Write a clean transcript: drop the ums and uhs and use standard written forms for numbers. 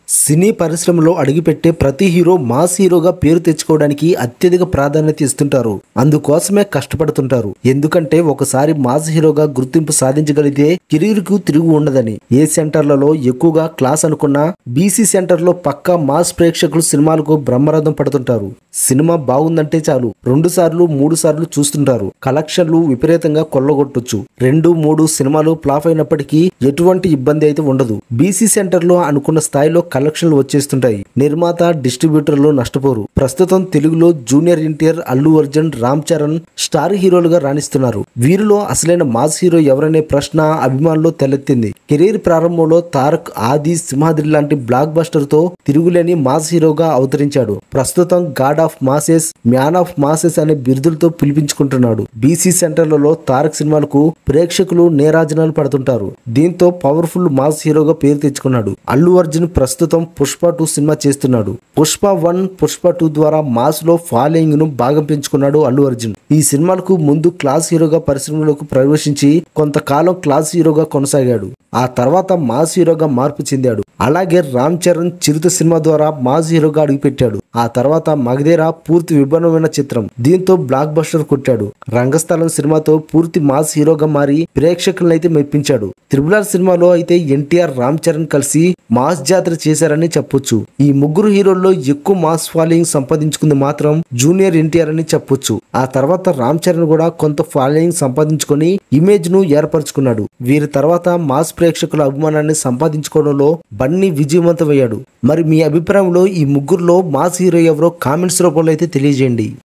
సినీ పరిశ్రమలో అడుగుపెట్టే ప్రతి హీరో మాస్ హీరోగా పేరు తెచ్చుకోవడానికి అత్యధిక ప్రాధాన్యత ఇస్తుంటారు. అందుకోసమే కష్టపడుతుంటారు. ఎందుకంటే ఒకసారి మాస్ హీరోగా గుర్తింపు సాధించగలిగితే కెరీర్కు తిరుగు ఉండదని. ఏ సెంటర్లలో ఎక్కువగా క్లాస్ అనుకున్నా బీసీ సెంటర్లో పక్కా మాస్ ప్రేక్షకులు సినిమాలకు బ్రహ్మరథం పడుతుంటారు. సినిమా బాగుందంటే చాలు 2 సార్లు 3 సార్లు చూస్తుంటారు. కలెక్షన్లు విపరీతంగా కొల్లగొట్టొచ్చు. 2, 3 సినిమాలు ఫ్లాప్ అయినప్పటికీ ఎటువంటి ఇబ్బంది అయితే ఉండదు. బీసీ సెంటర్లో అనుకున్న స్థాయిలో కలెక్షన్లు వచ్చేస్తుంటాయి. నిర్మాత, డిస్ట్రిబ్యూటర్లు నష్టపోరు. ప్రస్తుతం తెలుగులో జూనియర్ ఎన్టీఆర్, అల్లు అర్జున్, రామ్ చరణ్ స్టార్ హీరోలుగా రాణిస్తున్నారు. వీరిలో అసలైన మాస్ హీరో ఎవరనే ప్రశ్న అభిమానుల్లో తలెత్తింది. కెరీర్ ప్రారంభంలో తారక్, ఆది, సింహాద్రి లాంటి బ్లాక్ బస్టర్ తో తిరుగులేని మాస్ హీరోగా అవతరించాడు. ప్రస్తుతం God of masses, man of masses అనే బిరుదులతో పిలిపించుకుంటున్నాడు. బీసీ సెంటర్లలో తారక్ సినిమాలకు ప్రేక్షకులు నేరాజనాలు పడుతుంటారు. దీంతో పవర్ఫుల్ మాస్ హీరోగా పేరు తెచ్చుకున్నాడు. అల్లు అర్జున్ ప్రస్తుతం పుష్ప 2 సినిమా చేస్తున్నాడు. పుష్ప 1, పుష్ప 2 ద్వారా మాస్ లో ఫాలోయింగ్ ను బాగా పెంచుకున్నాడు అల్లు అర్జున్. ఈ సినిమాలకు ముందు క్లాస్ హీరోగా పరిశ్రమలోకి ప్రవేశించి కొంతకాలం క్లాస్ హీరోగా కొనసాగాడు. ఆ తర్వాత మాస్ హీరోగా మార్పు చెందాడు. అలాగే రామ్ చరణ్ చిరుత సినిమా ద్వారా మాస్ హీరోగా అడుగుపెట్టాడు. ఆ తర్వాత మగధీర పూర్తి విభిన్నమైన చిత్రం. దీంతో బ్లాక్ బస్టర్ కొట్టాడు. రంగస్థలం సినిమాతో పూర్తి మాస్ హీరోగా మారి ప్రేక్షకులనైతే మెప్పించాడు. త్రిబుల్ ఆర్ సినిమాలో అయితే ఎన్టీఆర్, రామ్ చరణ్ కలిసి మాస్ జాతర చేశారని చెప్పొచ్చు. ఈ ముగ్గురు హీరోల్లో ఎక్కువ మాస్ ఫాలోయింగ్ సంపాదించుకుంది మాత్రం జూనియర్ ఎన్టీఆర్ అని చెప్పొచ్చు. ఆ తర్వాత రామ్ చరణ్ కూడా కొంత ఫాలోయింగ్ సంపాదించుకొని ఇమేజ్ ను ఏర్పరచుకున్నాడు. వీరి తర్వాత మాస్ ప్రేక్షకుల అభిమానాన్ని సంపాదించుకోవడంలో బన్నీ విజయవంతమయ్యాడు. మరి మీ అభిప్రాయంలో ఈ ముగ్గురులో మాస్ హీరో ఎవరో కామెంట్స్ రూపంలో అయితే తెలియజేయండి.